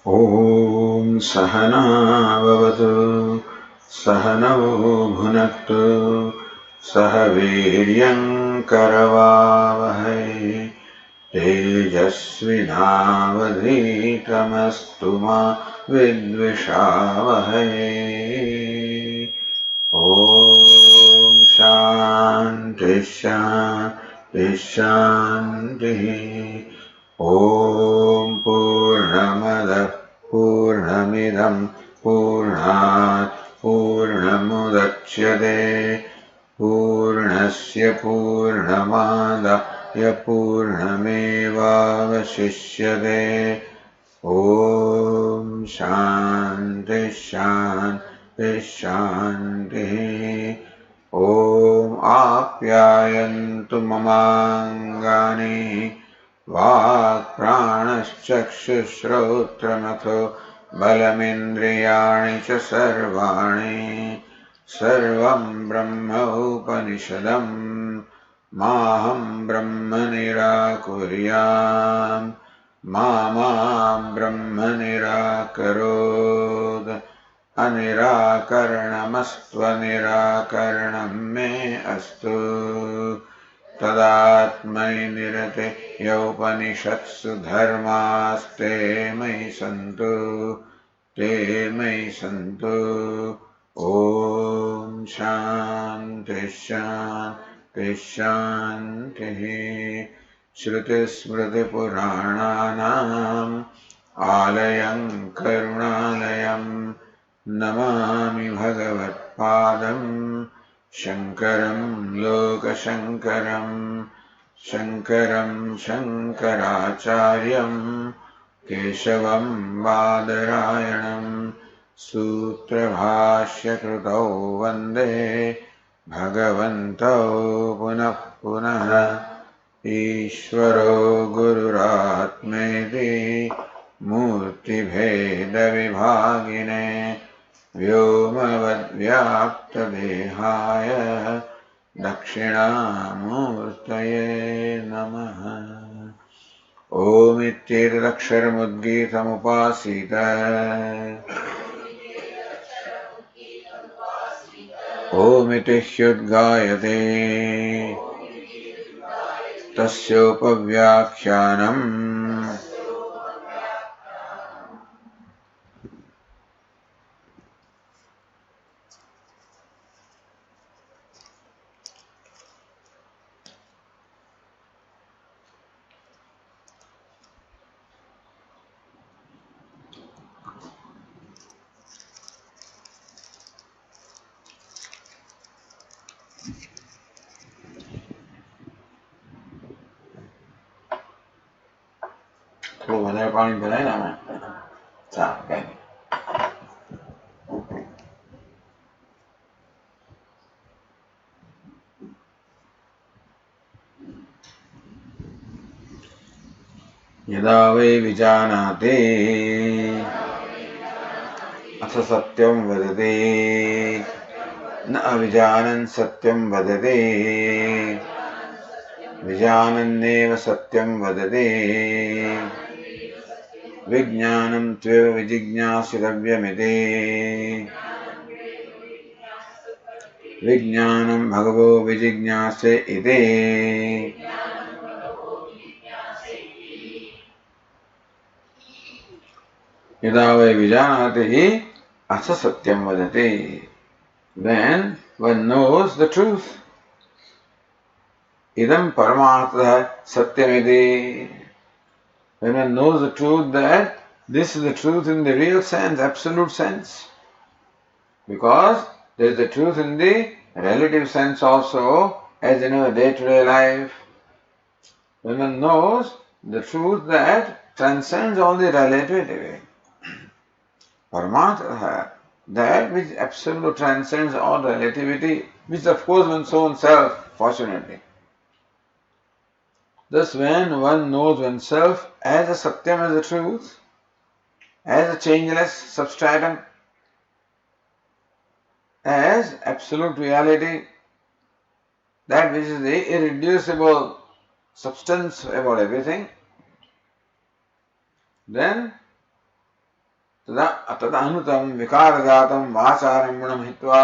ॐ सहना भवतु सहनौ भुनक्तु सह वीर्यं करवावहै तेजस्विनावधीतमस्तु मा विद्विषावहै। ॐ शान्ति शान्ति शान्तिः। ॐ पूर्णमदः पूर्णमिदं पूर्णात् पूर्णमुदच्यते पूर्णस्य पूर्णमादाय पूर्णमेवावशिष्यते। ॐ शान्ति शान्ति शान्तिः। ॐ आप्यायन्तु ममाङ्गानि वाक्प्राणश्चक्षुश्रोत्रमथो बलमिन्द्रियाणि च सर्वाणि सर्वं ब्रह्म उपनिषदं माहं ब्रह्म निराकुर्याम् मा ब्रह्म निराकरोत् अनिराकरणमस्त्वनिराकरणं मे अस्तु। तदात्मनि निरते यौपनिषत्सु धर्मास्ते मयि सन्तु ते मयि सन्तु। ॐ शान्ति शान्ति शान्तिः। श्रुतिस्मृतिपुराणानाम् आलयं करुणालयं नमामि भगवत्पादम् शङ्करं लोकशङ्करं शङ्करं शङ्कराचार्यं केशवं बादरायणं सूत्रभाष्यकृतौ वन्दे भगवन्तौ पुनः पुनः। ईश्वरो गुरुरात्मेति मूर्तिभेदविभागिने व्योमवद्व्याप्तदेहाय दक्षिणामूर्तये नमः। ओमित्येतदक्षरमुद्गीतमुपासीत ओमिति ह्युद्गायते तस्योपव्याख्यानम् तो વધારે પાણી ભરાય ને આમાં ચાલ કઈ નહીં। यदा वै विजानाति अथ सत्यं वदति न अविजानन् सत्यं वदति विजानन्नेव सत्यं वदति विज्ञानं त्वेव विजिज्ञासितव्यमिति विज्ञानं भगवो विजिज्ञासे इति यदा वै विजानाति अथ सत्यं वदति। When one knows the truth, idam paramatha satyamidi. When one knows the truth that this is the truth in the real sense, absolute sense, because there is the truth in the relative sense also, as in our day-to-day life. When one knows the truth that transcends all the relativity, paramatha, that which absolutely transcends all relativity, which of course one's own self, fortunately. Thus, when one knows oneself as a satyam, as a truth, as a changeless substratum, as absolute reality, that which is the irreducible substance about everything, then तदा अनुतम विकारजातम वाचारम्भणम हित्वा.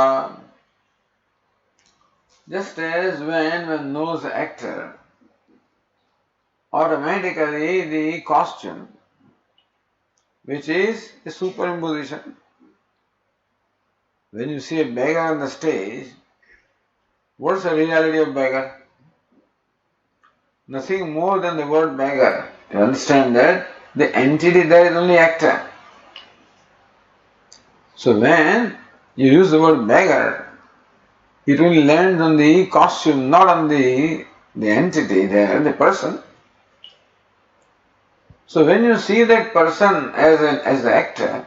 Just as when one knows the actor, automatically the costume, which is a superimposition. When you see a beggar on the stage, what's the reality of beggar? Nothing more than the word beggar. You understand that the entity there is only actor. So when you use the word beggar, it only lands on the costume, not on the entity there, the person. So when you see that person as the actor,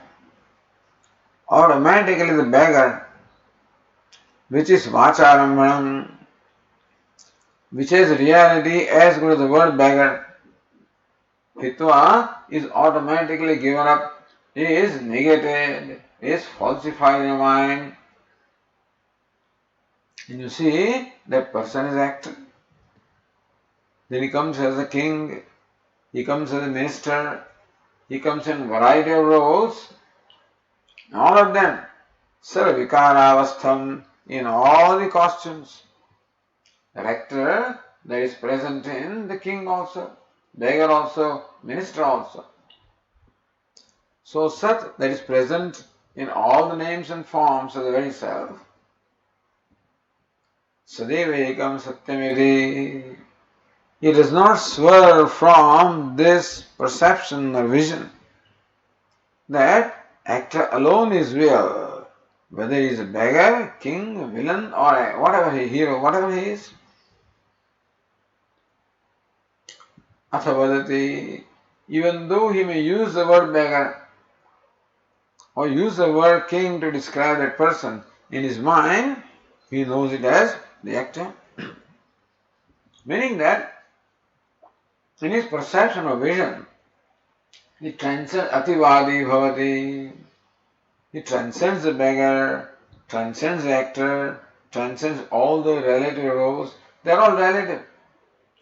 automatically the beggar, which is Vacharambanam, which has reality as good as the word beggar, Hitva is automatically given up, is negated, is falsified in your mind. And you see that person is actor. Then he comes as a king, he comes as a minister, he comes in variety of roles, all of them, Sarvikara in all the costumes. The actor that is present in the king also, beggar also, minister also. So Sat that is present in all the names and forms of the very self. Sadeva ekam satyamiti. He does not swerve from this perception or vision that actor alone is real, whether he is a beggar, king, villain, or whatever he hero, whatever he is. Athavadati, even though he may use the word beggar or use the word king to describe that person, in his mind he knows it as the actor. Meaning that in his perception or vision, he transcends ativadi bhavati. He transcends the beggar, transcends the actor, transcends all the relative roles. They are all relative.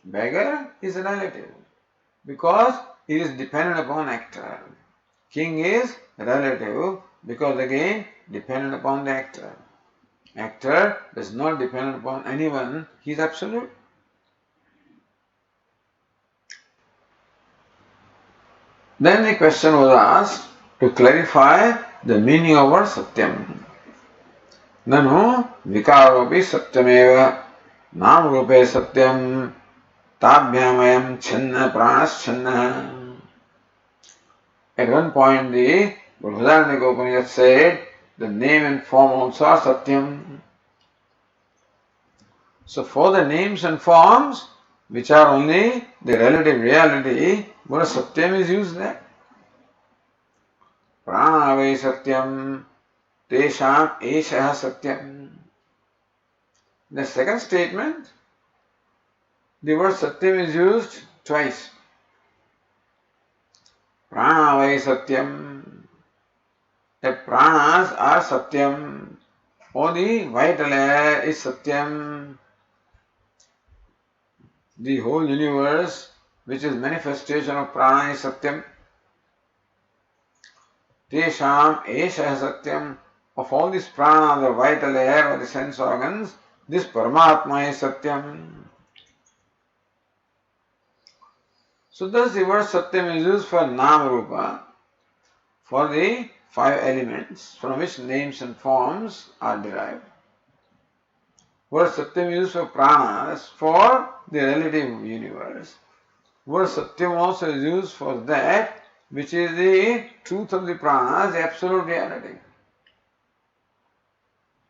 Beggar is a relative because he is dependent upon actor. King is relative because again dependent upon the actor. Actor is not dependent upon anyone, he is absolute. Then the question was asked to clarify the meaning of word satyam. Nanu vikaropi satyameva nam rupe satyam tabhyamayam chinna pranas chinna. At one point the Brihadaranyaka Upanishad said the name and form also are satyam. So for the names and forms which are only the relative reality, word satyam is used there. Pranavai satyam, tesham eshaha satyam. The second statement, the word satyam is used twice. Pranavai satyam. The pranas are satyam. Or the vital air is satyam. The whole universe, which is manifestation of prana, is satyam. Tesham esha satyam. Of all these prana, the vital air or the sense organs, this Paramatma is satyam. So thus the word satyam is used for nama rupa, for the 5 elements from which names and forms are derived. Word satyam is used for pranas, for the relative universe. Word satyam also is used for that which is the truth of the pranas, the absolute reality.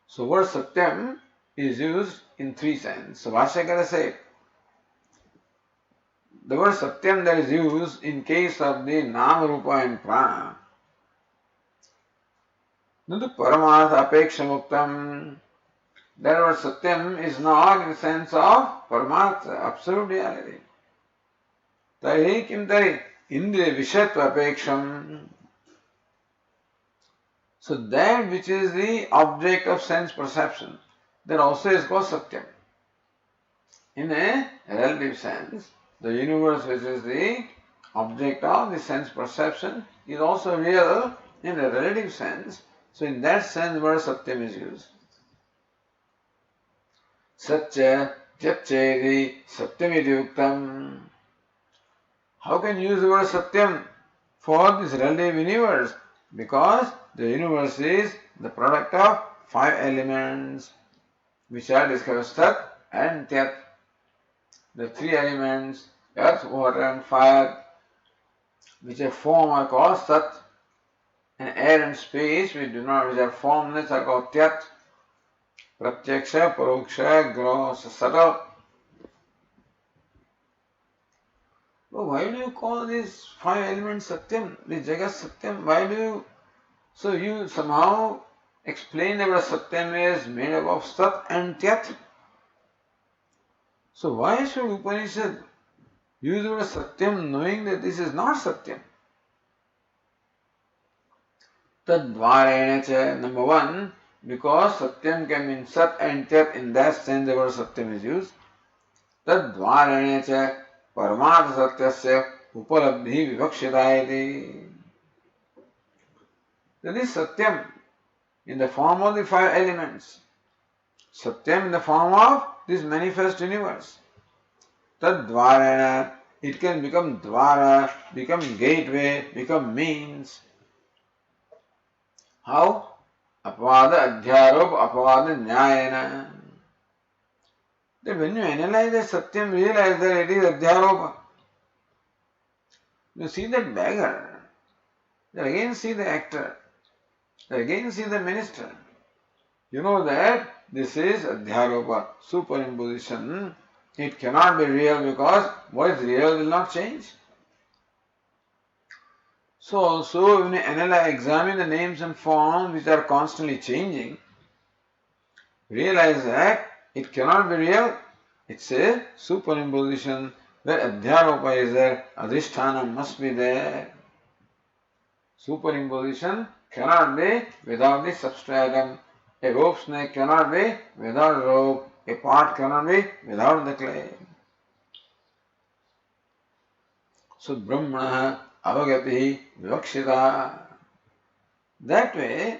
So word satyam is used in 3 senses. So Bhashyakara said, the word satyam that is used in case of the nama, rupa and prana, nadu paramartha apeksha muktam. That word satyam is not in the sense of paramartha, absolute reality. Tari kim tari indriya vishatva apeksham. So that which is the object of sense perception, that also is called satyam. In a relative sense, the universe which is the object of the sense perception is also real in a relative sense. So in that sense, the word Satyam is used. Satya, Tyachedi, Satyamiti Uktam. How can you use the word Satyam for this relative universe? Because the universe is the product of 5 elements which are described as Sat and Tyat. The 3 elements, earth, water and fire, which are form are called Sat, and air and space which are formless are called Tyat. Pratyaksha, Paroksha, Gross, Subtle. But why do you call these 5 elements Satyam, this Jagat Satyam? Why do you? So you somehow explain that Satyam is made up of Sat and Tyat. So why should Upanishad use the word Satyam knowing that this is not Satyam? Tadvarena cha, number 1, because Satyam can mean Sat and Tyat, in that sense the word Satyam is used. Tadvarena cha Paramartha Satyasya Upalabdhi Vivakshita iti. That is Satyam in the form of the 5 elements. Satyam in the form of this manifest universe. Tadvarena, it can become dvara, become gateway, become means. How? Apavada adhyaropa apavada nyayana. That when you analyze the Satyam, realize that it is adhyaropa. You see that beggar, then again see the actor, then again see the minister. You know that this is adhyaropa, superimposition. It cannot be real because what is real will not change. So also when you analyze, examine the names and forms which are constantly changing, realize that it cannot be real. It's a superimposition. Where adhyaropa is there, adhisthana must be there. Superimposition cannot be without the substratum. A rope snake cannot be without a rope. A pot cannot be without the clay. So Brahmana avagati vivakshita. That way,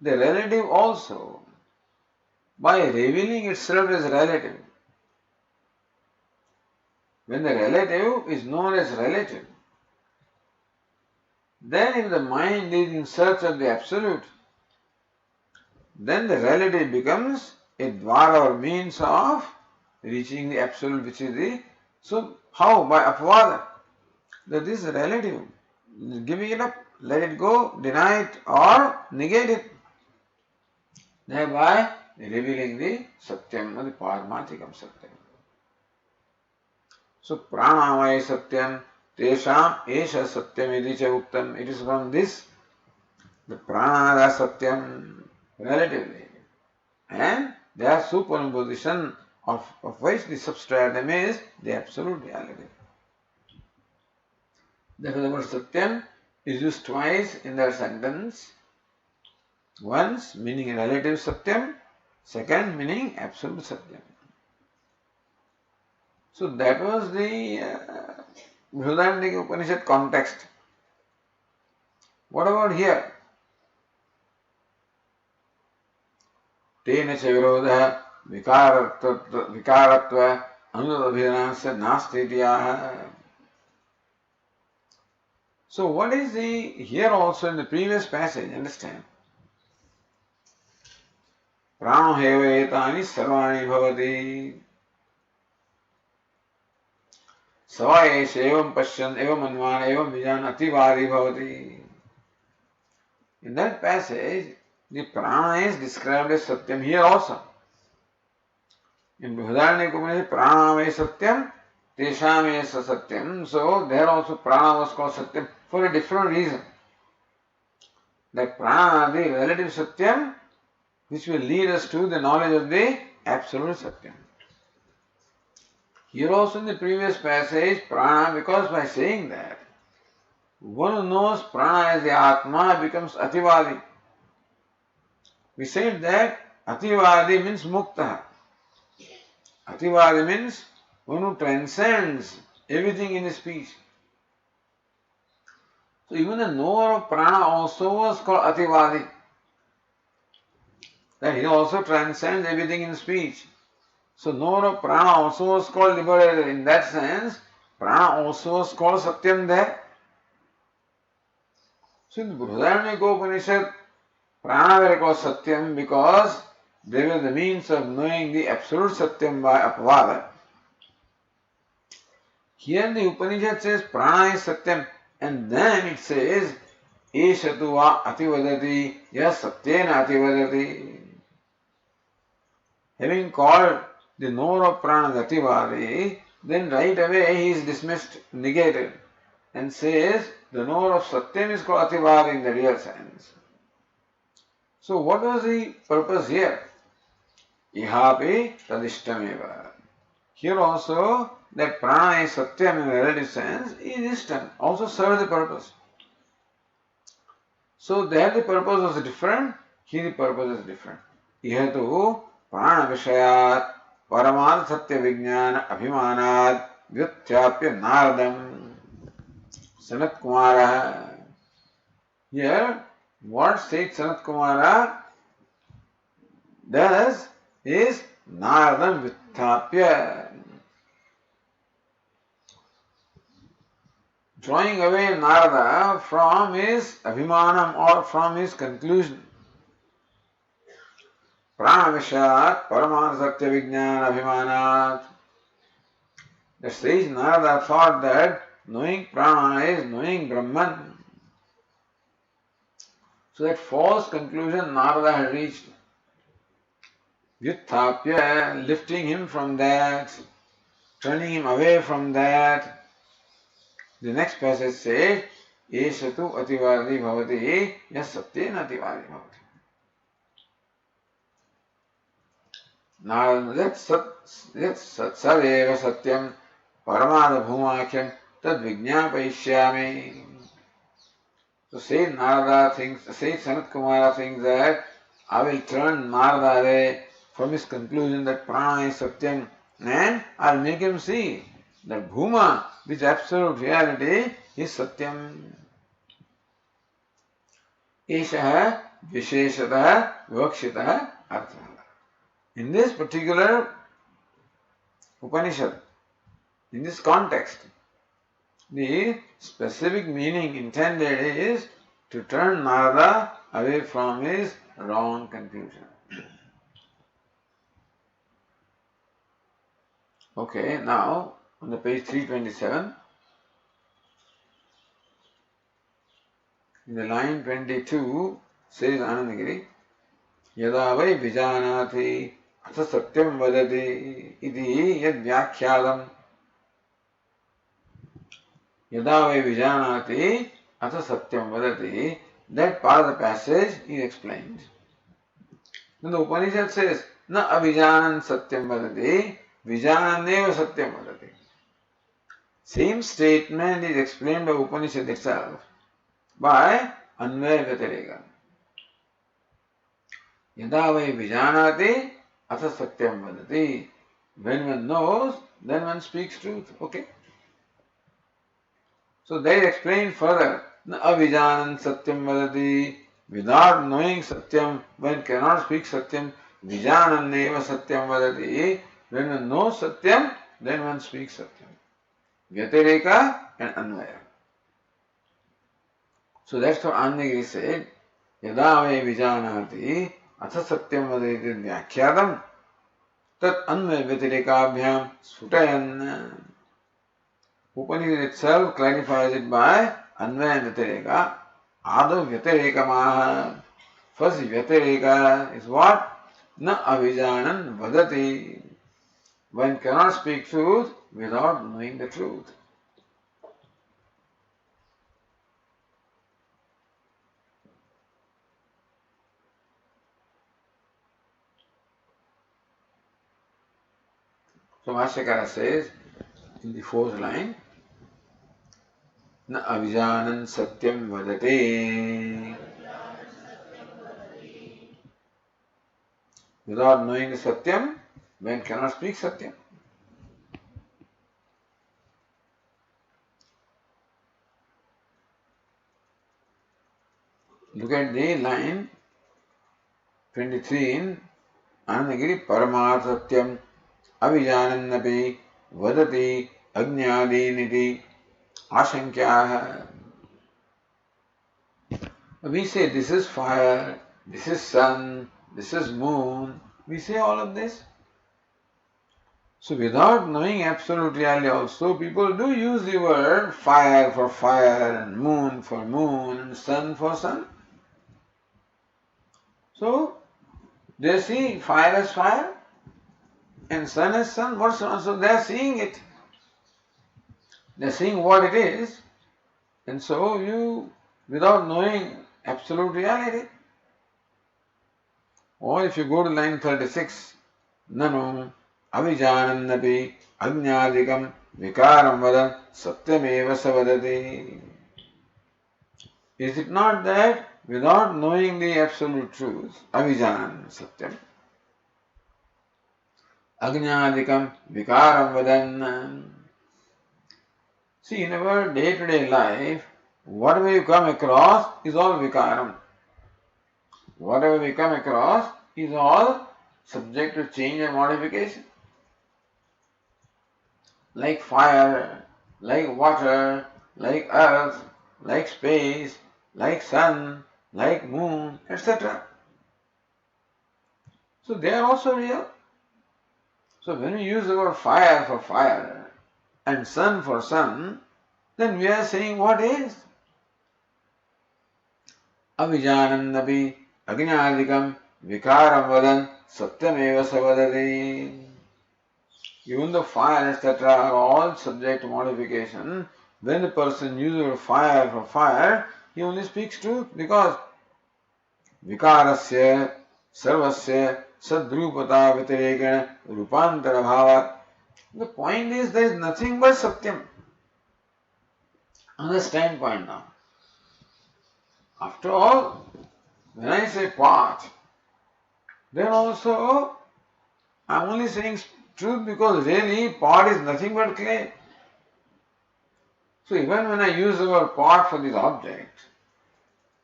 the relative also, by revealing itself as relative, when the relative is known as relative, then if the mind is in search of the absolute, then the relative becomes a dvara or means of reaching the absolute, which is the. So how? By apavada. That is relative. Giving it up, let it go, deny it or negate it. Thereby revealing the Satyam or the Paramathikam Satyam. So Pranamaya Satyam, Tesham Esha Satyam iti cha Uktam. It is from this, the Pranada Satyam, relatively. And their superimposition of which the substratum is the absolute reality. Therefore the word Satyam is used twice in that sentence. Once meaning relative Satyam, second meaning absolute Satyam. So that was the Brihadaranyaka Upanishad context. What about here? Tena cha virodha vikaratva anudabhinasya nasti itiyaha. So what is the, here also in the previous passage, understand? Prano heva etani sarvani bhavati. Savayesh evam pashyan evam anvan evam vijan ativari bhavati. In that passage, the prana is described as Satyam here also. In Brihadaranyaka Upanishad, Pranamaya Satyam, Teshamaya Satyam. So there also prana was called Satyam for a different reason. That prana, the relative Satyam, which will lead us to the knowledge of the absolute Satyam. Here also in the previous passage, prana, because by saying that, one who knows prana as the Atma becomes Ativadi. We said that Ativadi means Mukta. Ativadi means one who transcends everything in his speech. So even the knower of prana also was called Ativadi. That he also transcends everything in speech. So knower of prana also was called liberated. In that sense, prana also was called Satyam there. So in the Brihadaranyaka Upanishad, prana were called Satyam because they were the means of knowing the absolute Satyam by Apavada. Here the Upanishad says prana is Satyam, and then it says Eshatu va ativadati, yes Satyena ativadati. Having called the knower of prana Ativadi, then right away he is dismissed, negated, and says the knower of Satyam is called Ativadi in the real sense. So what was the purpose here? Ihapi tadishtameva. Here also that prana is Satyam in the relative sense is Ishtam, also serves the purpose. So there the purpose was different, here the purpose is different. Ihatu prana vishayat paramal satya vijnana abhimanat vyutyapya nardam Sanat Kumara. Here, what State Sanat Kumara does is Nardam Vitthapya, drawing away Narada from his Abhimanam or from his conclusion. Pranavishat Paraman Satya Vijnana Abhimanat. The sage Narada thought that knowing Prana is knowing Brahman. So that false conclusion Narada had reached. Vyuthapya, lifting him from that, turning him away from that. The next passage says, Eshatu ativadi bhavati, yes satyena ativadi bhavati. Now that's sadeva satyam paramada bhumakhyam tad vijnapayishyami. So Sayyid Narada thinks, Sayyid Sanat Kumara thinks that I will turn Narada away from his conclusion that prana is satyam, and I'll make him see that bhuma, which absolute reality, is satyam. Eshaha visheshatah vikshitah artha. In this particular Upanishad, in this context, the specific meaning intended is to turn Narada away from his wrong conclusion. Okay, now on the page 327, in the line 22, says Anandagiri, Yada vai vijanati atha satyam vadati iti yad vyakhyatam. Yada vai vijanati atha satyam vadati, that part of the passage is explained. Then the Upanishad says, Na avijanan satyam vadati, vijananeva satyam vadati. Same statement is explained by Upanishad itself by Anvaya Vyatireka. Yada vai vijanati atha satyam vadati. When one knows, then one speaks truth. Okay? So they explain further. Na avijanan satyam vadati. Without knowing satyam, one cannot speak satyam. Vijananneva satyam vadati. When one knows satyam, then one speaks satyam. Vyatireka and Anvaya. So that's what Anandagiri said. Yada vai vijanati atha satyam vadati vyakhyatam tat Anvaya Vyatireka sutayan. Upanishad itself clarifies it by Anvaya and Vyatireka. Adav Vyatireka maha. First Vyatireka is what? Na avijanan vadati. One cannot speak truth without knowing the truth. So Bhashyakara says in the fourth line, Na avijanan satyam vadate. Without knowing the satyam, one cannot speak satyam. Look at the line 23 in Anandagiri. Paramat Satyam Avijanannapi Vadati Ajnadiniti Ashankyaha. We say this is fire, this is sun, this is moon. We say all of this. So without knowing absolute reality also, people do use the word fire for fire, and moon for moon, and sun for sun. So they see fire as fire and sun as sun. What's wrong? So they are seeing it. They are seeing what it is. And so you, without knowing absolute reality, or if you go to line 36, Nanu Avijanannapi Ajnadikam Vikaram Vadan Satyameva Savadati. Is it not that without knowing the absolute truth, Avijan Satyam, Ajnadikam Vikaram Vadan. See, in our day-to-day life, whatever you come across is all Vikaram. Whatever we come across is all subject to change and modification. Like fire, like water, like earth, like space, like sun, like moon, etc. So they are also real. So when we use the word fire for fire and sun for sun, then we are saying what is. Avijanannapi Ajnadikam Vikaram Vadan Satyameva Savadati. Even the fire, etc., are all subject to modification. When the person uses fire for fire, he only speaks truth because Vikarasya Sarvasya Sadrupata Vitirekana Rupantara Bhava. The point is there is nothing but Satyam. Understand point now. After all, when I say pot, then also I am only saying truth because really pot is nothing but clay. So even when I use the word pot for this object,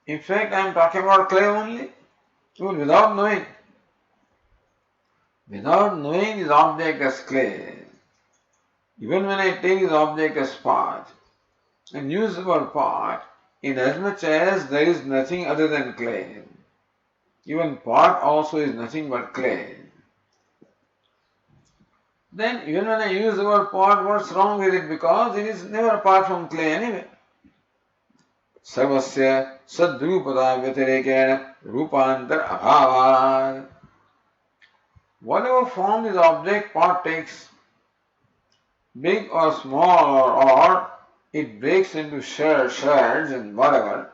in fact I am talking about clay only, even without knowing. Without knowing this object as clay, even when I take this object as pot and use the word pot, in as much as there is nothing other than clay, even pot also is nothing but clay. Then even when I use the word pot, what's wrong with it? Because it is never apart from clay anyway. Sarvasya sadrupada vyatirekena rupantar abhavad. Whatever form this object pot takes, big or small or it breaks into shards and whatever,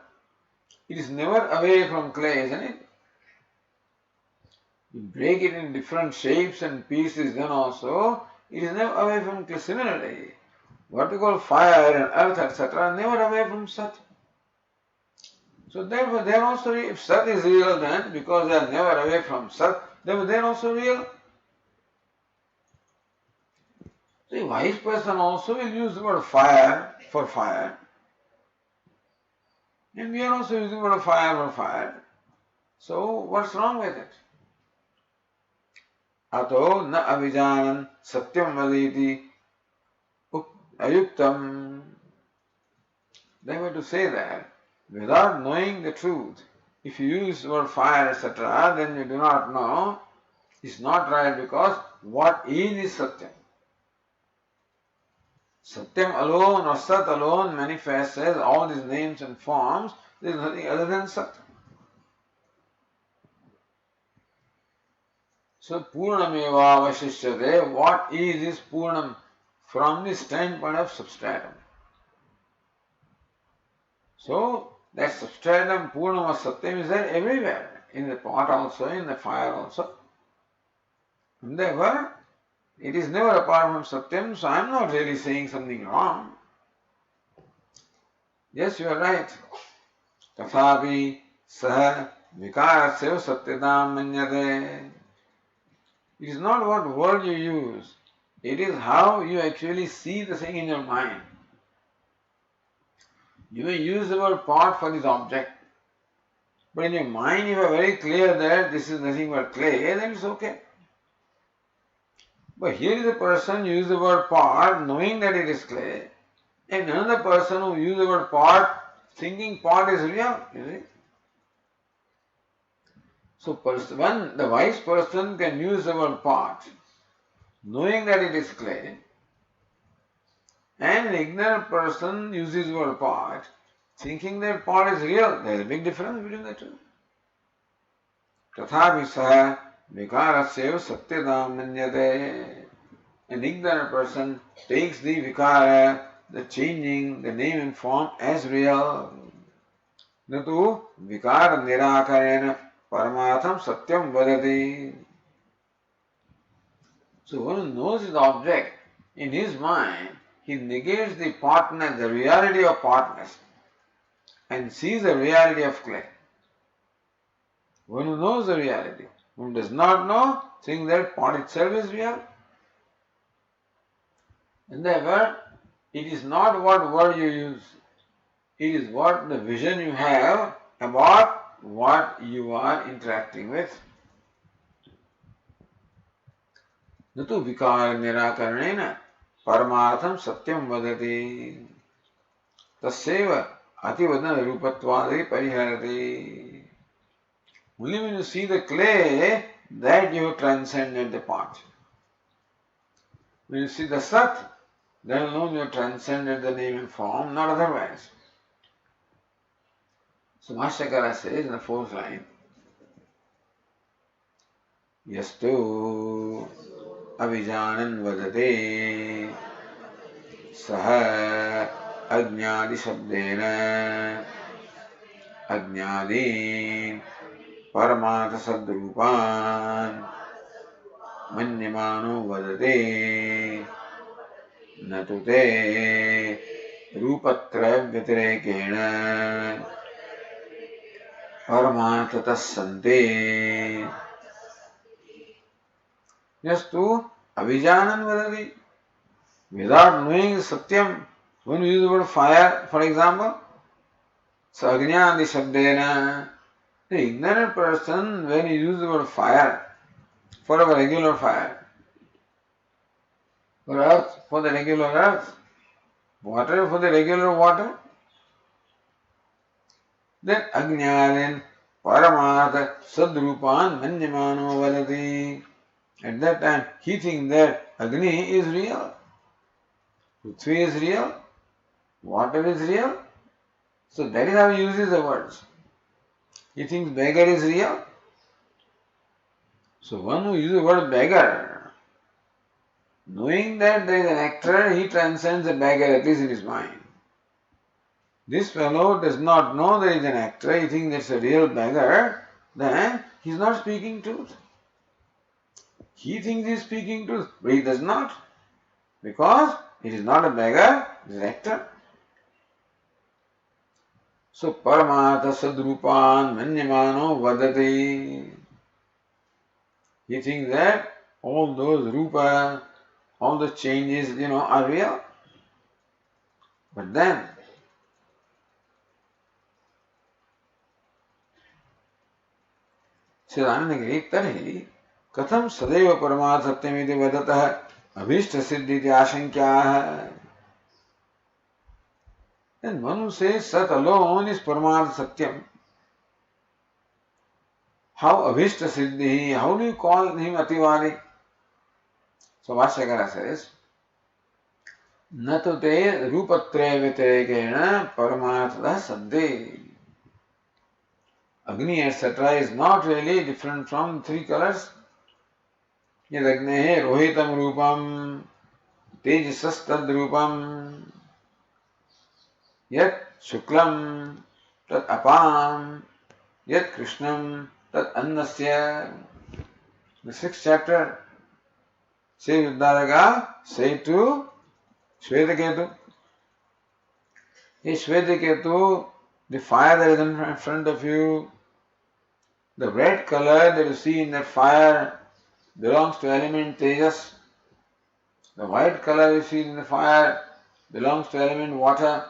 it is never away from clay, isn't it? You break it in different shapes and pieces, then also it is never away from clay. Similarly, what we call fire and earth, etc., are never away from Sat. So therefore they are also real. If Sat is real, then because they are never away from Sat, therefore they are also real. So a wise person also will use the word fire for fire. And we are also using the word fire for fire. So what's wrong with it? Ato na avijanan satyam vaditi ayuktam. They were to say that without knowing the truth, if you use the word fire, etc., then you do not know. It's not right because what is Satyam? Satyam alone or Sat alone manifests as all these names and forms. There is nothing other than Sat. So Purnameva Vashishyate, what is this Purnam from the standpoint of substratum? So that substratum Purnam or Satyam is there everywhere, in the pot also, in the fire also. And therefore, it is never apart from Satyam, so I am not really saying something wrong. Yes, you are right. Tathapi saha vikarasya satyadam manyate. It is not what word you use, it is how you actually see the thing in your mind. You may use the word pot for this object. But in your mind, you are very clear that this is nothing but clay, then it's okay. But here is a person who uses the word pot knowing that it is clay, and another person who uses the word pot thinking pot is real. You see? So the wise person can use the word pot knowing that it is clay, and an ignorant person uses the word pot thinking that pot is real. There is a big difference between the two. तथापि सः विकारस्यैव सत्यतां मन्यते. An ignorant person takes the vikara, the changing, the name and form as real. न तु विकार निराकरेण परमार्थं सत्यं वदति. So one who knows his object in his mind, he negates the partness, the reality of partness, and sees the reality of clay. One who knows the reality, one who does not know, thinks that pot itself is real. And therefore, it is not what word you use, it is what the vision you have about what you are interacting with. न तु विकार निराकरणेन परमार्थं सत्यं वदति. तस्यैव अतिवदन रूपत्वादि परिहरति. Only when you see the clay that you transcended the pot. When you see the Sat, then alone you transcended the name and form, not otherwise. So Bhashyakara says in the fourth line, Yastu avijanan vadate saha ajnadi shabdena ajnadin paramatha sadrupan manyamano vadate न तो ते रूपत्रय व्यतिरेकेण परमार्थतः सन्ते. यस्तु अभिजानन वदति. Without knowing satyam, when we use the word fire, for example, sagnyanadi shabdena, the ignorant person, when he uses the word fire for a regular fire, for earth, for the regular earth, water for the regular water, then Ajnānin Paramatha Sadrupan Manyamano Vadati. At that time, he thinks that Agni is real, Prithvi is real, water is real. So that is how he uses the words. He thinks beggar is real. So one who uses the word beggar, knowing that there is an actor, he transcends the beggar, at least in his mind. This fellow does not know there is an actor, he thinks that's a real beggar, then he is not speaking truth. He thinks he is speaking truth, but he does not, because it is not a beggar, it is an actor. So Paramatha Sadrupan Manyamano Vadati. He thinks that all those rupa, all the changes, are real. But then, says Anandagiri, Tarhi, Katham Sadeva Paramatha Satyamiti Vadatah Abhishta Siddhiti Ashankyaha. Then one who says Sat alone is Paramatha Satyam. How Abhishta Siddhi, how do you call him Ativadi? So Bhashyakara says, Nato te rupatraya vitirekena paramatha saddhi. Agni etc. is not really different from three colors. Yad agnehe rohitam rupam, tejasas tad rupam, yat shuklam, tad apam, yat krishnam, tad annasya. The sixth chapter, say Uddaraga, say to Shvetaketu. Hey Shvetaketu, the fire that is in front of you, the red color that you see in that fire belongs to element Tejas. The white color you see in the fire belongs to element water.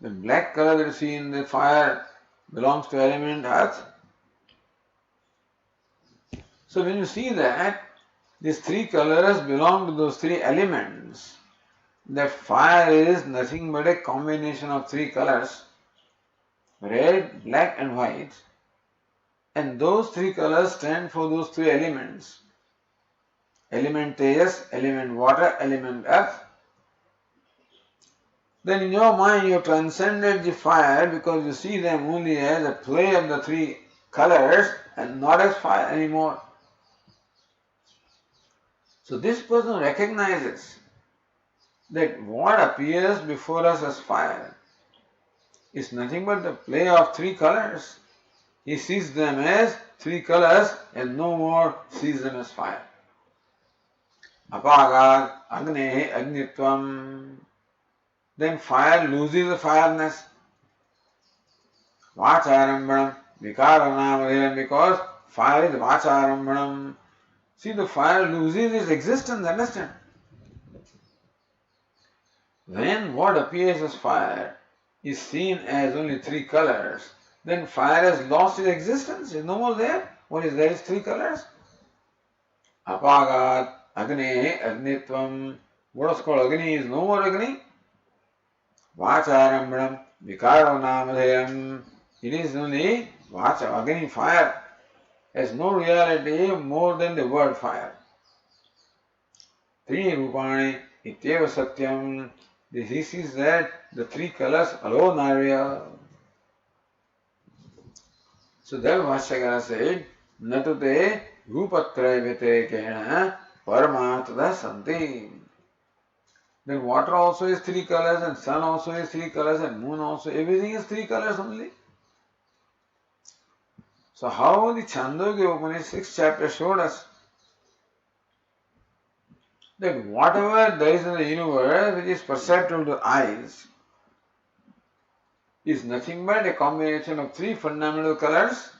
The black color that you see in the fire belongs to element earth. So when you see that these three colors belong to those three elements, that fire is nothing but a combination of three colors, red, black and white, and those three colors stand for those three elements. Element tejas, element water, element earth. Then in your mind you transcended the fire because you see them only as a play of the three colors and not as fire anymore. So this person recognizes that what appears before us as fire is nothing but the play of three colors. He sees them as three colors and no more sees them as fire. Apagat, Agnehe, Agnitvam. Then fire loses the fireness. Vacharambanam, Vikaranam, because fire is Vacharambanam. See, the fire loses its existence, understand? When what appears as fire is seen as only three colors, then fire has lost its existence, is no more there. What is there is three colors. Apagat, Agni, Agnitvam. What is called Agni is no more Agni. Vacharambram, Vikaranam. It is only Vacha, Agni, fire. Has no reality more than the word fire. Three Rupani, Ityeva Satyam. This is that the three colors alone are real. So then Vashyakara said, Natute Rupatraya Vyatekena Paramatada Santi. Then water also is three colors and sun also is three colors and moon also. Everything is three colors only. So how the Chandogya Upanishad 6th chapter showed us that whatever there is in the universe which is perceptible to eyes is nothing but a combination of three fundamental colors,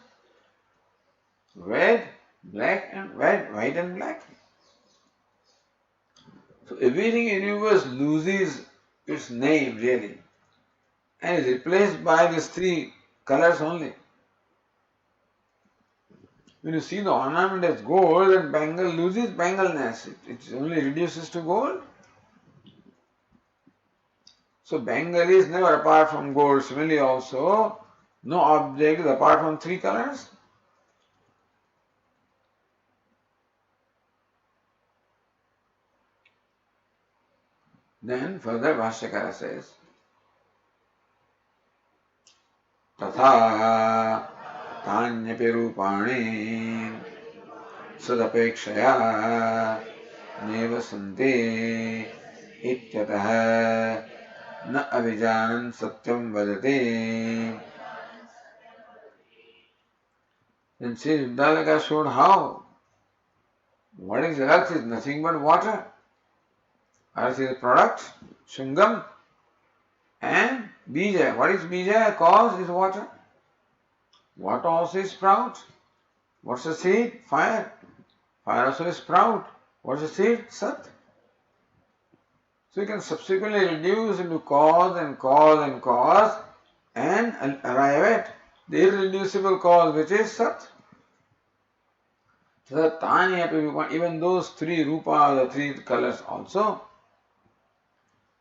red, black and white and black. So everything in the universe loses its name really and is replaced by these three colors only. When you see the ornament as gold, then bangle loses bangleness. It only reduces to gold. So bangle is never apart from gold. Similarly also, no object is apart from three colors. Then further Bhashyakara says, Tatha Tanyapi Rupani Sadapekshaya Neva Santi Ityatah Na Avijanan Satyam Vadati. Then Sri Vidyalaka showed how. What is earth is nothing but water. Earth is a product, Shungam, and Bija. What is Bija? Cause is water. Water also is sprout. What's the seed? Fire. Fire also is sprout. What's the seed? Sat. So you can subsequently reduce into cause and cause and cause and arrive at the irreducible cause which is Sat. So the Tani, even those three rupa, the three colors also,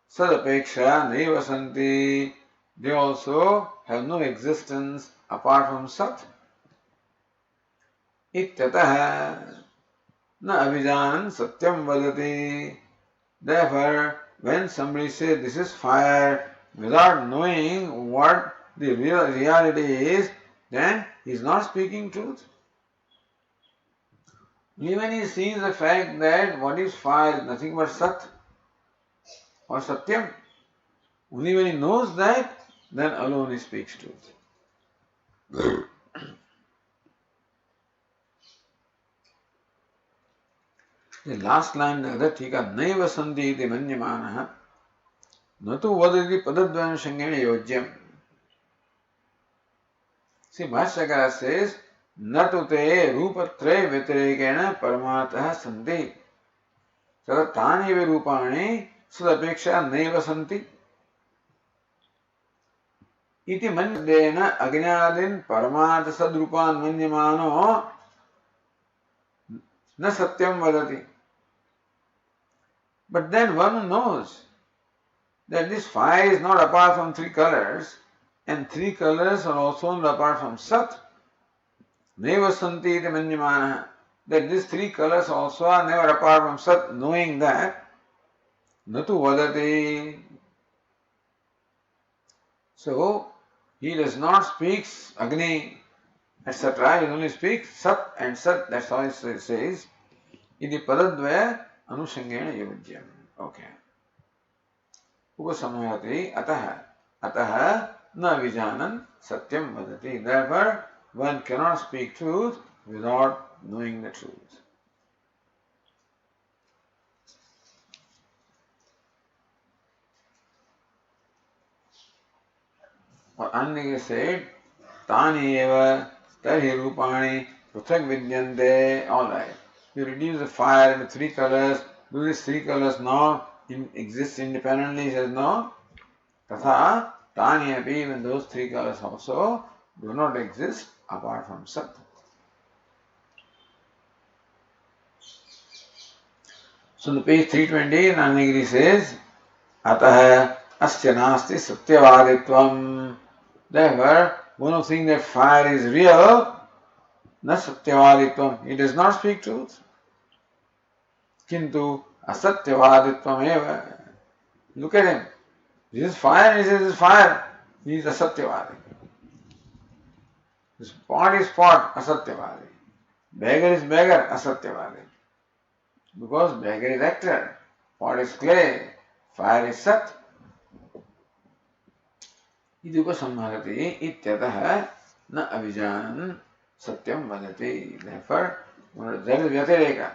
Sadapeksha Neva Santi, they also have no existence apart from Sat. Ityatah Na Avijanan Satyam Vadati. Therefore, when somebody says this is fire without knowing what the real reality is, then he is not speaking truth. Even he sees the fact that what is fire is nothing but Sat or Satyam. Only when he knows that, then alone he speaks truth. The last line of the Tika, Naiva Santi iti manyamanaha, natu vadati padadvayam shangena yojyam. See, Bhashyakara says, Natu te rupatraya vyatirekena paramatah santi. Tada tani rupani sadapeksha naiva santi. इति मन्येन अज्ञादिन परमार्थ सद्रूपान् मन्यमानो न सत्यम वदति. But then one knows that this fire is not apart from three colors, and three colors are also not apart from Sat. Neva santi iti manyamana. That these three colors also are never apart from Sat, knowing that natu vadati. So, he does not speak Agni, etc. He only speaks Sat and Sat. That's how it says. Iti padadvaya anusangena yavajyam. Okay. Upasamhati atah. Atah na vijanan satyam vadati. Therefore, one cannot speak truth without knowing the truth. Or Annike said, Tani eva tarhi rupani pruthak vidyante. All right. You reduce the fire into three colors. Do these three colors now exist independently? He says no. Tatha tani api, even those three colors also do not exist apart from Sat. So on page 320, Nanagiri says, Atah asya nasti satyavaditvam. Therefore, one who thinks that fire is real, na satyavaditvam, he does not speak truth. Kintu asatyavaditvam eva. Look at him. This is fire, he says this is fire. He is asatyavadi. This pot is pot, asatyavadi. Beggar is beggar, asatyavadi. Because beggar is actor, pot is clay, fire is sat. Iti upasamhati ityatah na avijanan satyam vadati. Therefore, that is vyatireka.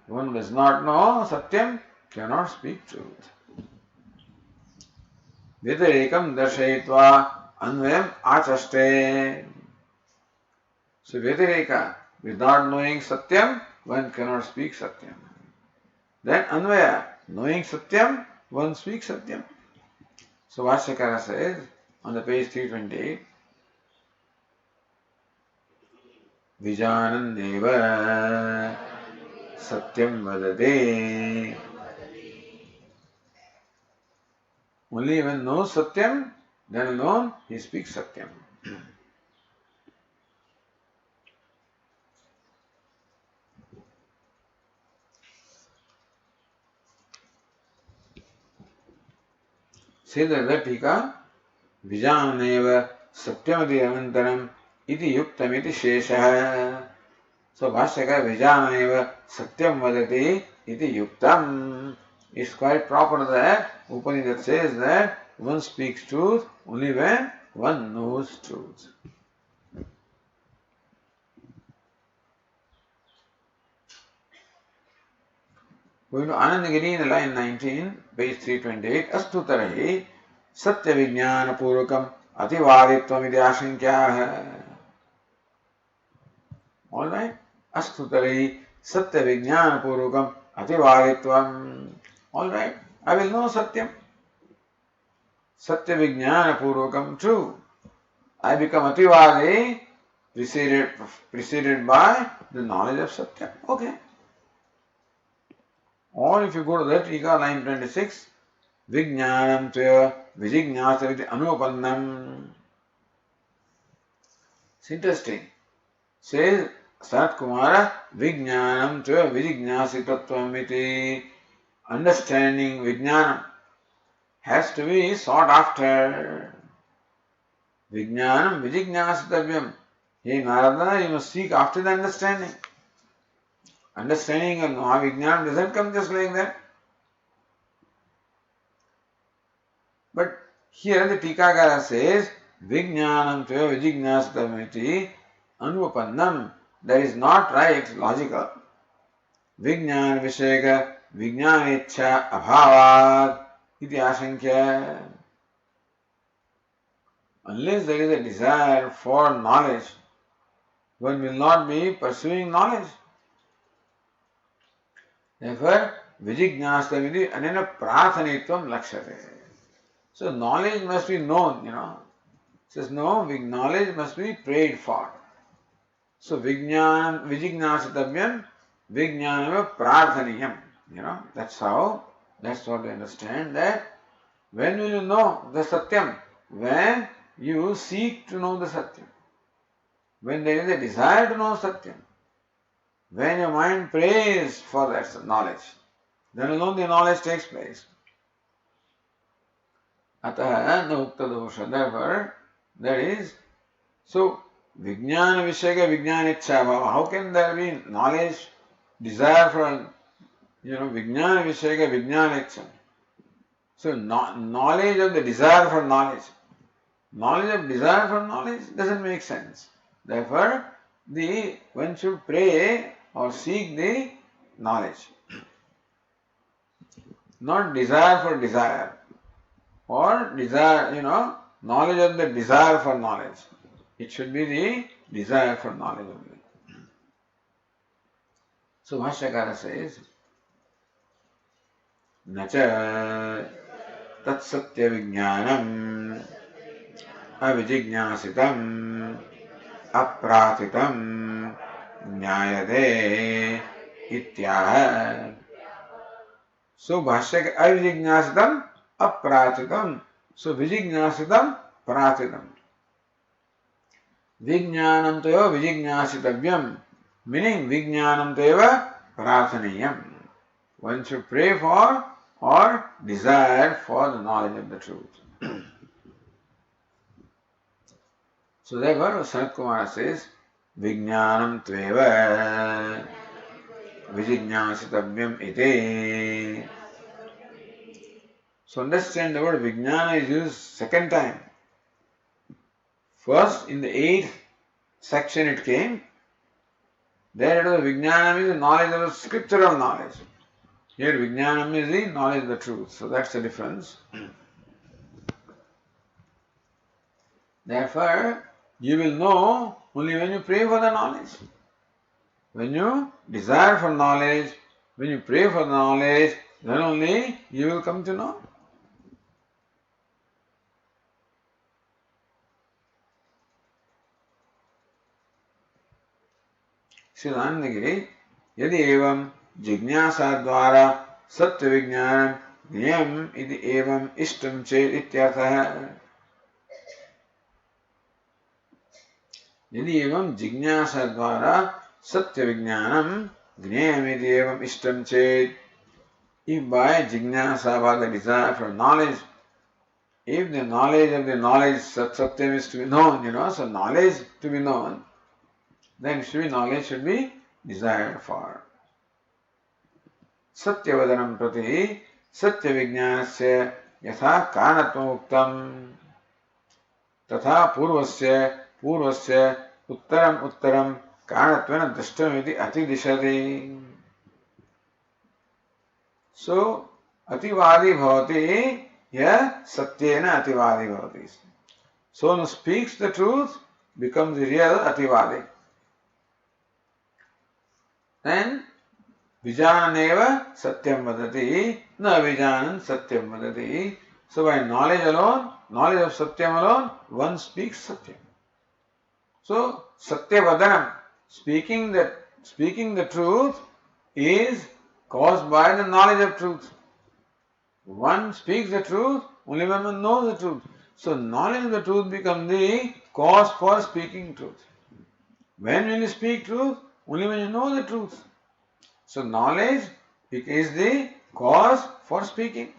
One who does not know satyam cannot speak truth. Vyatirekam darshayitva anvayam achaste. So vyatireka, without knowing satyam, one cannot speak satyam. Then anvaya, knowing satyam, one speaks satyam. So Vashyakara says on the page 328, Vijanandeva satyam vadate. Only when knows satyam, then alone he speaks satyam. Say the Tika, Vijaneva satyamati avantaram iti yuktamiti shesha. So Bhashyaka Vijaneva satyam vadati iti yuktam. It's quite proper that Upanishad says that one speaks truth only when one knows truth. Going to Anandagiri in line 19, page 328, Astu tarahi satya vijnana purvakam ativaditvam iti ashankyaha. All right? Astu tarahi satya vijnana purvakam ativaditvam. All right? I will know satyam. Satya vijnana purvakam, true. I become ativadi, preceded by the knowledge of satyam. Okay. Or if you go to that Tika, line 26, Vijnanam tvaya vijignyasaviti anupannam. It's interesting. Says Sanat Kumara, Vijnanam tvaya vijignasitatvamiti. Understanding Vijnanam has to be sought after. Vijnanam vijignasitavyam. Hey Narada, you must seek after the understanding. Understanding of Mahavijnana doesn't come just like that. But here the Tikakara says, Vijnanam tvaya vijignastamiti anupannam. That is not right, logical. Vijnana visheka vijnanicha abhavad iti asankya. Unless there is a desire for knowledge, one will not be pursuing knowledge. Therefore, vijignasamiti anena prathanitvam lakshate. So knowledge must be known, Says no, knowledge must be prayed for. So vijnanam vijignasitavyam vijnanam prarthaniyam. That's what we understand, that when will you know the satyam? When you seek to know the satyam. When there is a desire to know satyam. When your mind prays for that knowledge, then alone the knowledge takes place. Ataha na ukta dosha. Therefore, that is, so vijnana vishaya vijnanichha bhava. How can there be knowledge, desire for, vijnana vishaya vijnanichha? So knowledge of the desire for knowledge. Knowledge of desire for knowledge doesn't make sense. Therefore, one should pray or seek the knowledge. Not desire for desire. Or desire, knowledge of the desire for knowledge. It should be the desire for knowledge only. So Bhashyakara says, Nacha tat satya vijnanam avijignasitam apratitam nyayade ityaha. So Bhashyakara avijignasitam apratitam. So vijignasitam pratitam. Vijnanam teva vijignasitavyam. Meaning vijnanam teva prathaniyam. One should pray for or desire for the knowledge of the truth. So therefore Sanat Kumara says, Vijnanam tveva vijignasitavyam iti. So understand the word Vijnana is used second time. First, in the 8th section it came. There it was Vijnanam is the knowledge of the scriptural knowledge. Here Vijnanam is the knowledge of the truth. So that's the difference. Therefore, you will know only when you pray for the knowledge. When you desire for knowledge, when you pray for the knowledge, then only you will come to know. Siddhanandagiri, yadi evam jignasa dvara satya vijnanam niyam iti evam ishtam chet ityartha. Yadi evam jignasa dvara satya vijnanam niyam iti evam ishtam chet. If by jignasa, by the desire for knowledge, if the knowledge of the knowledge satyam is to be known, so knowledge to be known, then knowledge should be desired for. Satyavadanam prati satya vijnanasya yatha karanatvam uktam tatha purvasya uttaram karanatvena drashtam iti atidishati. So ativadi bhavati ya satyena ativadi bhavati. So one who speaks the truth becomes the real ativadi. Then vijananeva satyam vadati, na vijanan satyam vadati. So by knowledge alone, knowledge of satyam alone, one speaks satyam. So satyavadanam, speaking the truth is caused by the knowledge of truth. One speaks the truth only when one knows the truth. So knowledge of the truth becomes the cause for speaking truth. When will you speak truth? Only when you know the truth. So knowledge is the cause for speaking.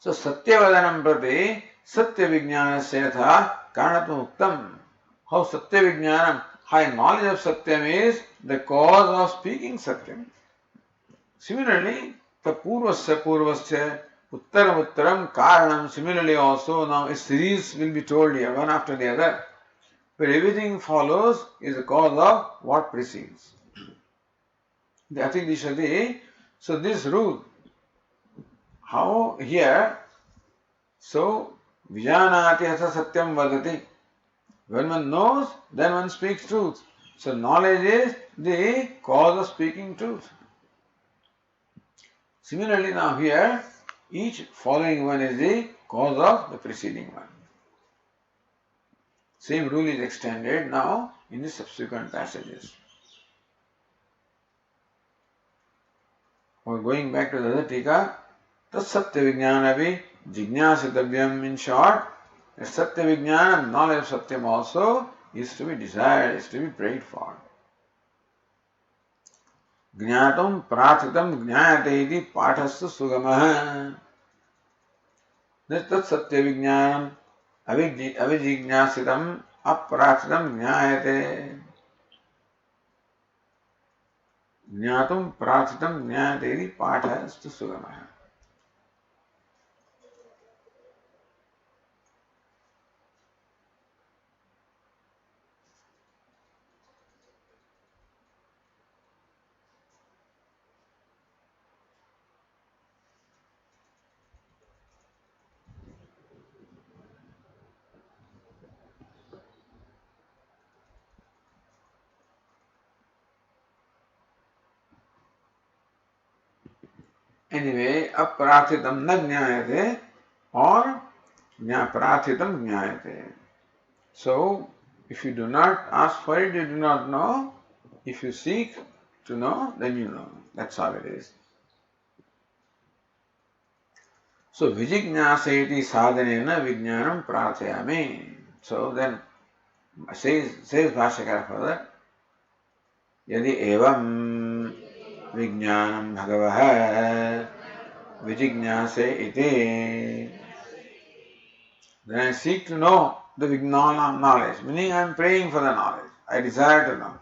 So satyavadanam prati satya vijnanasya yatha karanatvam uktam. How satya vijnanam, high knowledge of satyam is the cause of speaking satyam. Similarly, the purvasya uttaram karanam. Similarly also now a series will be told here, one after the other. But everything follows is the cause of what precedes. The atidishati. So this rule, how here, so vijanati hasa satyam vadati. When one knows, then one speaks truth. So knowledge is the cause of speaking truth. Similarly now here, each following one is the cause of the preceding one. Same rule is extended now in the subsequent passages. Or going back to the other tika, Tatsatya Vijnanavi Jignasitavyam. In short, that Satya Vijnana, knowledge of Satyam also, is to be desired, is to be prayed for. Jnatum prathitam jnayate iti pathastu sugamaha. That Satya Vijnanam avijjignasitam aprathitam jnayate. Jnatum prathitam jnayate iti pathastu sugamaha. Anyway, aprathitam na jnayate or prathitam jnayate. So, if you do not ask for it, you do not know. If you seek to know, then you know. That's all it is. So, vijignyaseti sadhanena vijnanam prathayami. So then, says Bhashyakara further, yadi evam vijnanam bhagavah vijignyase iti. Then I seek to know the vijnana knowledge, meaning I am praying for the knowledge. I desire to know.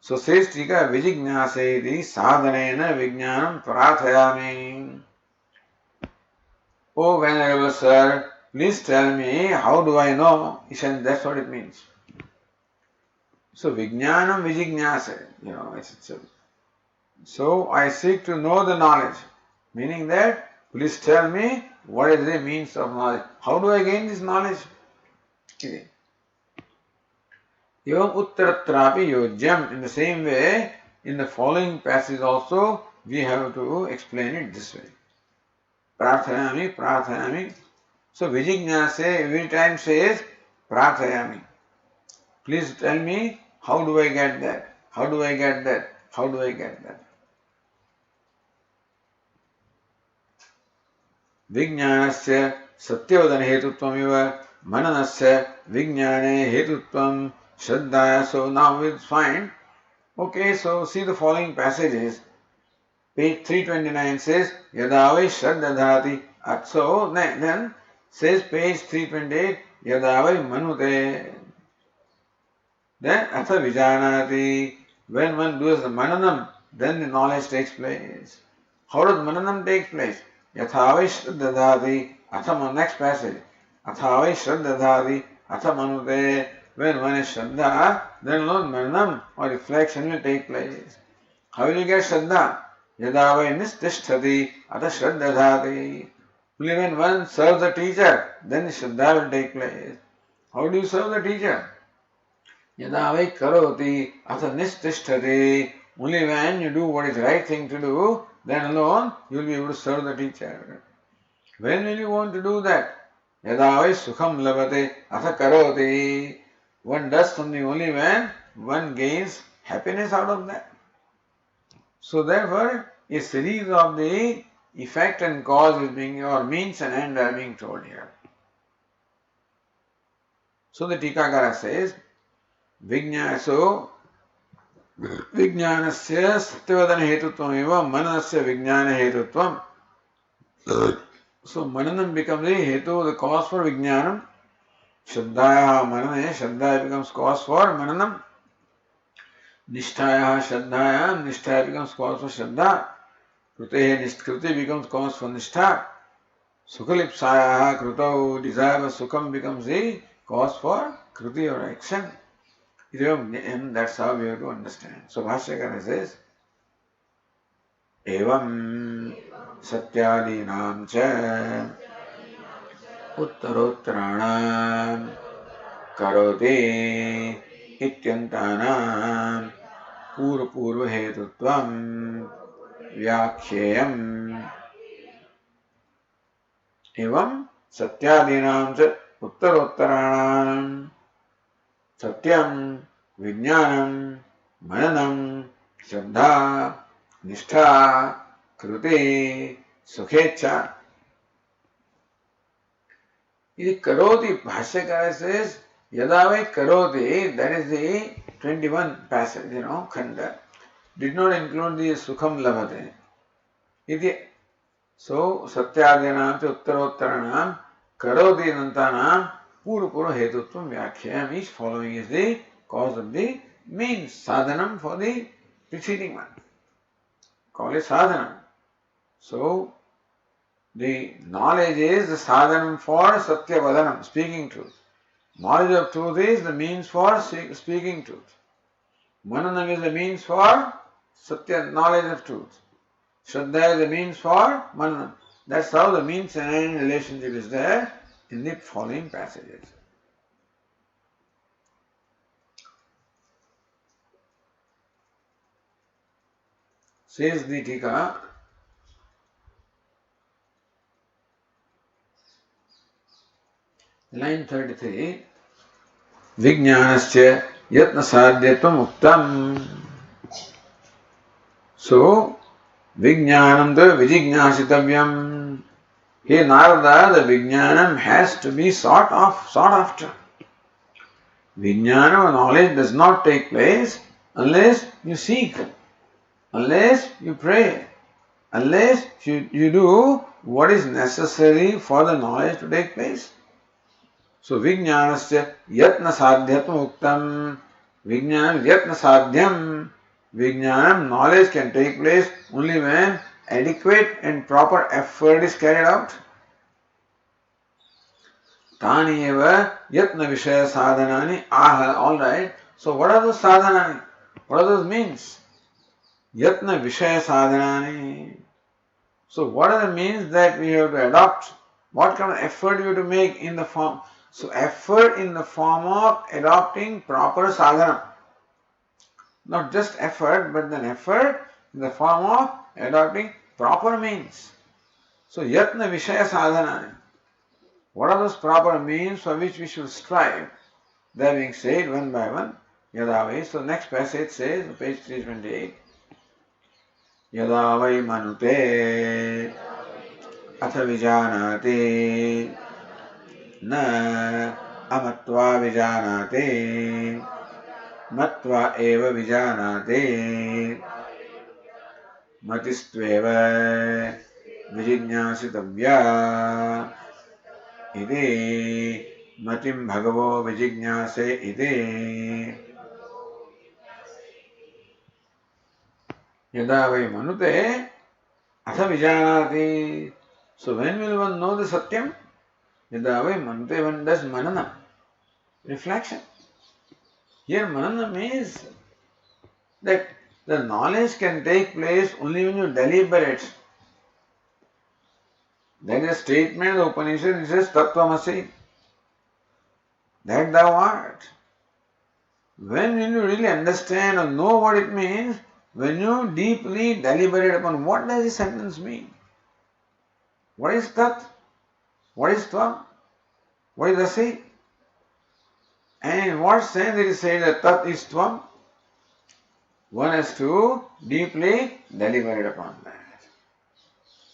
So says Tika, vijignyase iti sadhanena vijnanam prathayami. Oh Venerable Sir, please tell me, how do I know? He said, that's what it means. So vijnanam vijignyase, so I seek to know the knowledge, meaning that, please tell me what is the means of knowledge. How do I gain this knowledge? Evam uttaratrapi yojyam. In the same way, in the following passage also, we have to explain it this way. Prathayami, prathayami. So vijignyase every time says prathayami. Please tell me, how do I get that? How do I get that? How do I get that? Vijnanasya satyodana hetutvam mananasya vijnane hetutvam shraddhaya. So now we'll find, okay, so see the following passages. Page 329 says, Yadavai shraddhadhati. So then says page 328, Yadavai manute. Then atha vijanati. When one does the mananam, then the knowledge takes place. How does mananam take place? Yathavai shraddhadhati. Atha, next passage. Athavai shraddhadhati. Atha manute. When one is shraddha, then alone mananam or reflection will take place. How will you get shraddha? Yadavai nististhati atha shraddhadhati. Only when one serves the teacher, then the shraddha will take place. How do you serve the teacher? Yadavai karoti atha nististhati. Only when you do what is right thing to do, then alone you will be able to serve the teacher. When will you want to do that? Yadavai sukham labate atha karoti. One does something only when one gains happiness out of that. So therefore, a series of the effect and cause is being, or means and end are being told here. So the Tikakara says, Vijnanasya satyavadana hetutvam eva manasya vijnana hetutvam. So mananam becomes the hetu, the cause for vijnanam. Shraddhaya manane, shraddhaya becomes cause for mananam. Nishtaya shraddhaya, nishtaya becomes cause for shraddha. Kruti becomes cause for nishtha. Sukhalipsaya krutau, desire of sukham becomes the cause for kruti or action. And that's how we have to understand. So Bhashyakara says, Evam satyadinam cha uttarottaranam karoti ityantanam purva hetutvam vyakhyayam. Evam satyadinam cha Uttarottaranam Satyam Vijnanam Mananam Shraddha Nishtha Kruti Sukhecha. This Karoti, Bhashyakara says, Yadavai Karoti, that is the 21 passage, Khanda, did not include the Sukham Lavate. Iti. So, Satyadyanam, Uttarottaranam, Karoti Nantanam, Puru Hetutvam Vyakhyam, each following is the cause of the means, sadhanam for the preceding one. Call it sadhanam. So, the knowledge is the sadhanam for Satya Vadanam, speaking truth. Knowledge of truth is the means for speaking truth. Mananam is the means for Satya, knowledge of truth. Shraddha is the means for Mananam. That's how the means and end relationship is there in the following passages. Says the Tika, line 33, Vijnanasya yatna sadhyatvam uktam. So, Vijnanam to vijignyasitavyam. Here Narada, the Vijnanam has to be sought after. Vijnana, knowledge, does not take place unless you seek, unless you pray, unless you do what is necessary for the knowledge to take place. So, Vijnanasya yatna sadhyatvam uktam. Vijnanam yatna sadhyam. Vijnanam, knowledge can take place only when adequate and proper effort is carried out. Tani eva yatna vishaya sadhanani aha. Alright. So what are those sadhanani? What are those means? Yatna vishaya sadhanani. So what are the means that we have to adopt? What kind of effort we have to make in the form? So effort in the form of adopting proper sadhana. Not just effort, but then effort in the form of adopting proper means. So yatna vishaya sadhana. What are those proper means for which we should strive? They are being said one by one. Yadavai. So next passage says, page 328. Yadavai manute atha vijanati na amatva vijanati matva eva vijanati matistveva vijignyasitavya iti matim bhagavo vijignyase iti. Yada vai manute atha vijanati. So when will one know the satyam? Yada vai manute, one does mananam, reflection. Here mananam is that the knowledge can take place only when you deliberate. That is a statement of the Upanishad, it says Tattvamasi, that thou art. When will you really understand or know what it means? When you deeply deliberate upon what does this sentence mean? What is Tat? What is Tvam? What is Asi? And in what sense it is said that Tat is Tvam? One has to deeply deliberate upon that.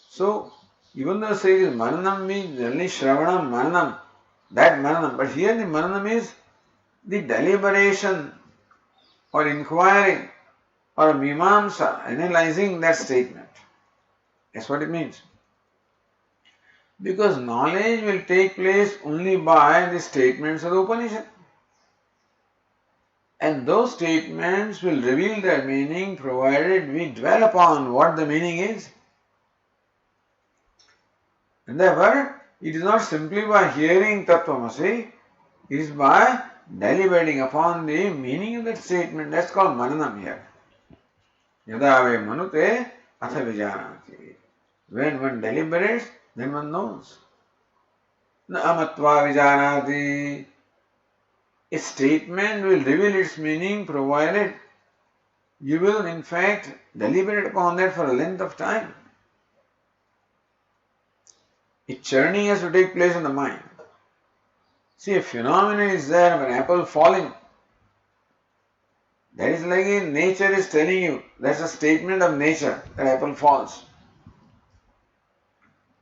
So, even though it says Mananam means only Shravanam, Mananam, that Mananam, but here the Mananam is the deliberation or inquiring or Mimamsa, analyzing that statement. That's what it means. Because knowledge will take place only by the statements of the Upanishad. And those statements will reveal their meaning provided we dwell upon what the meaning is. And therefore, it is not simply by hearing Tattvamasi, it is by deliberating upon the meaning of that statement. That's called Mananam here. Yadave manute atha vijanati. When one deliberates, then one knows. Na amatva vijanati. A statement will reveal its meaning provided you will in fact deliberate upon that for a length of time. A churning has to take place in the mind. See, a phenomenon is there of an apple falling. That is like nature is telling you. That's a statement of nature, that apple falls.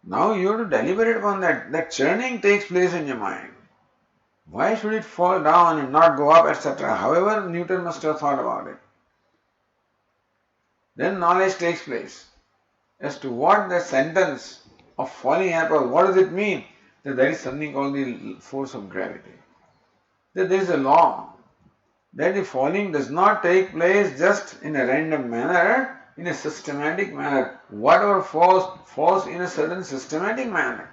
Now you have to deliberate upon that. That churning takes place in your mind. Why should it fall down and not go up, etc.? However, Newton must have thought about it. Then knowledge takes place as to what the sentence of falling apple, what does it mean? That there is something called the force of gravity. That there is a law that the falling does not take place just in a random manner, in a systematic manner. Whatever falls in a certain systematic manner.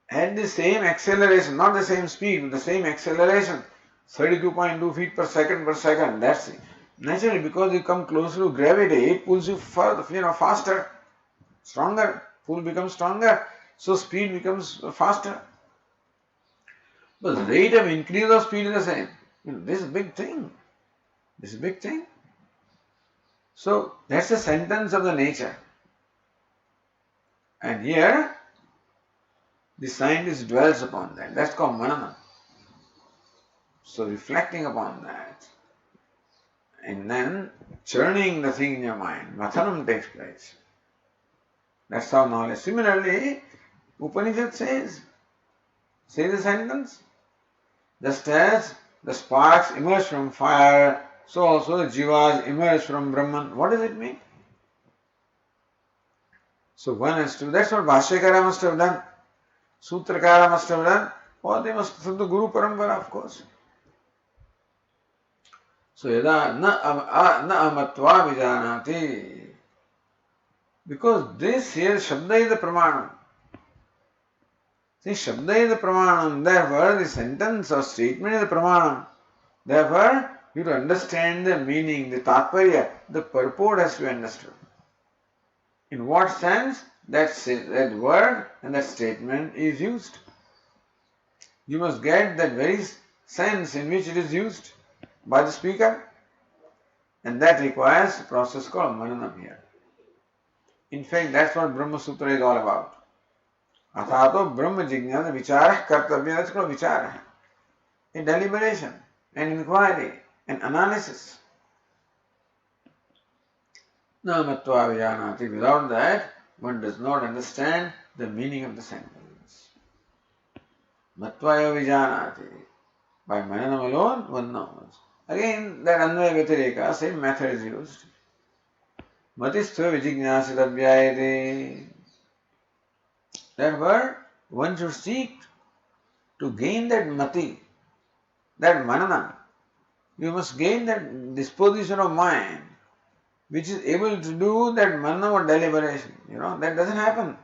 At the same acceleration, not the same speed, but the same acceleration, 32.2 feet per second, that's it. Naturally, because you come closer to gravity, it pulls you further, faster, stronger, pull becomes stronger, so speed becomes faster. But the rate of increase of speed is the same. This is a big thing. This is a big thing. So that's the sentence of the nature. And here, the scientist dwells upon that. That's called manana. So reflecting upon that, and then churning the thing in your mind, mathanam takes place. That's how knowledge. Similarly, Upanishad says the sentence, just as the sparks emerge from fire, so also the jivas emerge from Brahman. What does it mean? So one has to, that's what Bhashyakara must have done, Sutrakara must have done, or they must from the Guru Parampara, of course. So yada na amatva vijanati. Because this here, Shabda is the Pramanam. See, Shabda is the Pramanam, therefore the sentence or statement is the Pramanam. Therefore, you have to understand the meaning, the Tatparya, the purport has to be understood. In what sense that word and that statement is used. You must get that very sense in which it is used by the speaker, and that requires a process called Mananam here. In fact, that's what Brahma Sutra is all about. Athato Brahma Jignana Vichara Kartavya, that's called Vichara. A deliberation, an inquiry, an analysis. Namatva Vijanati. Without that, one does not understand the meaning of the sentence. Matvaya Vijanati. By Mananam alone, one knows. Again, that Anvaya Vyatireka, same method is used. Matistha Vijignasitavyayate. Therefore, one should seek to gain that mati, that manana. You must gain that disposition of mind which is able to do that manana or deliberation. That doesn't happen.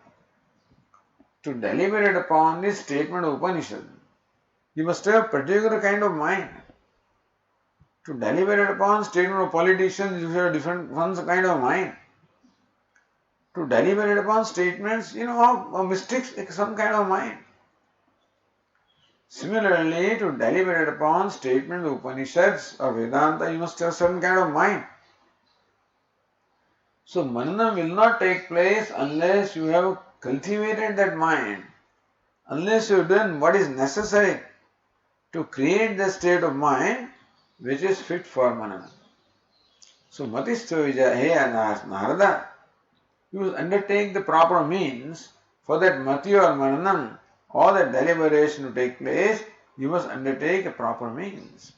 To deliberate upon this statement of Upanishad, you must have a particular kind of mind. To deliberate upon statement of politicians, you have different one's kind of mind. To deliberate upon statements, of mystics, some kind of mind. Similarly, to deliberate upon statement of Upanishads or Vedanta, you must have certain kind of mind. So, manana will not take place unless you have cultivated that mind, unless you have done what is necessary to create the state of mind which is fit for manana. So, Matistha Vijaya, hey Narada, you will undertake the proper means for that mati or mananam, or that deliberation to take place, you must undertake a proper means.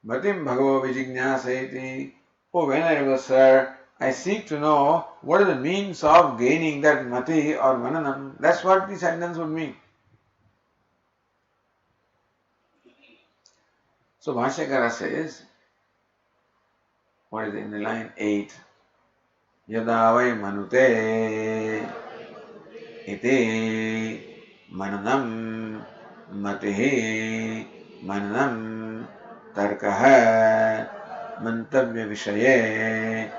Matim bhagavo vijignasati. Oh, Venerable Sir, I seek to know what are the means of gaining that mati or mananam. That's what the sentence would mean. So Bhashyakara says, what is it in the line 8? Yada vai manute iti mananam matihi mananam tarkaha mantavya vishaye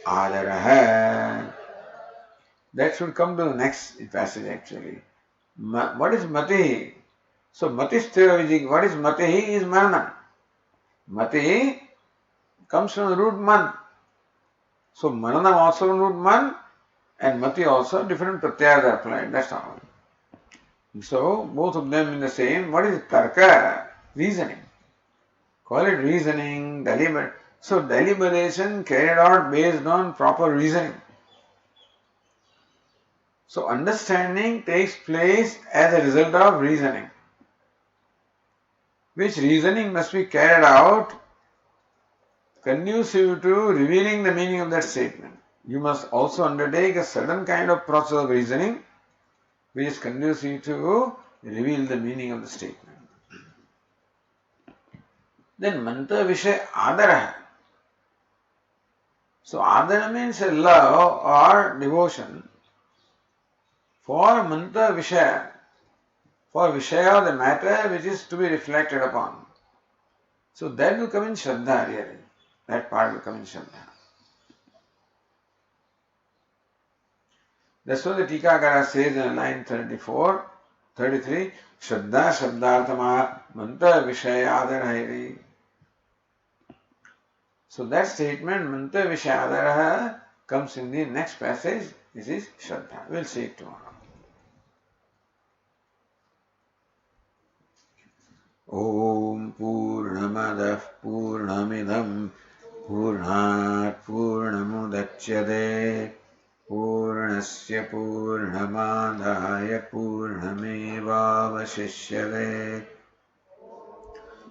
adaraha. That should come to the next passage actually. What is matihi? So matistha vijig, what is matihi is manana. Matihi comes from the root man. So mananam also root man and mati also different pratyayas are applied. That's all. So both of them in the same. What is tarka? Reasoning. Call it reasoning, deliberate. So deliberation carried out based on proper reasoning. So understanding takes place as a result of reasoning, which reasoning must be carried out conducive to revealing the meaning of that statement. You must also undertake a certain kind of process of reasoning which is conducive to reveal the meaning of the statement. Then mantra vishay adara. So adara means a love or devotion for mantra vishaya, for vishaya, the matter which is to be reflected upon. So that will come in Shraddha really. That part will come in Shraddha. That's what the Tikakara says in line 34, 33. Shraddha Shabdarthama Mantra Vishayadarahi. So that statement, Mantra Vishayadaraha, comes in the next passage. This is Shraddha. We'll see it tomorrow. Om Purnamadah Purnamidam Purnat Purnamudachyate Purnasya Purnamadaya Purnamevavashishyate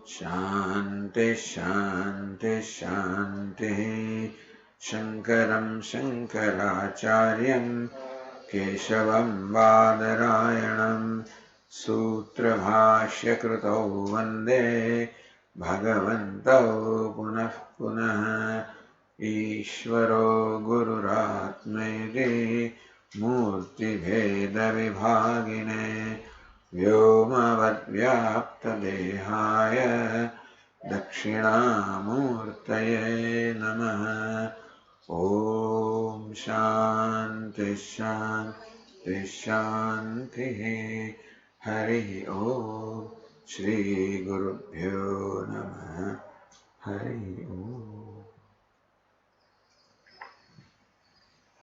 Shanti Shanti Shanti Shankaram Shankaracharyam Keshavam Badarayanam Sutra Bhashya Krutau Vande Bhagavantau Punah Punah Ishvaro Gururatmeti Murti Bheda Vibhagine Vyomavad Vyapta Dehaya Dakshinamurtaye Namaha Om Shanti Shanti Shanti Hari Om Shri Gurubhyo Namaha Hari Om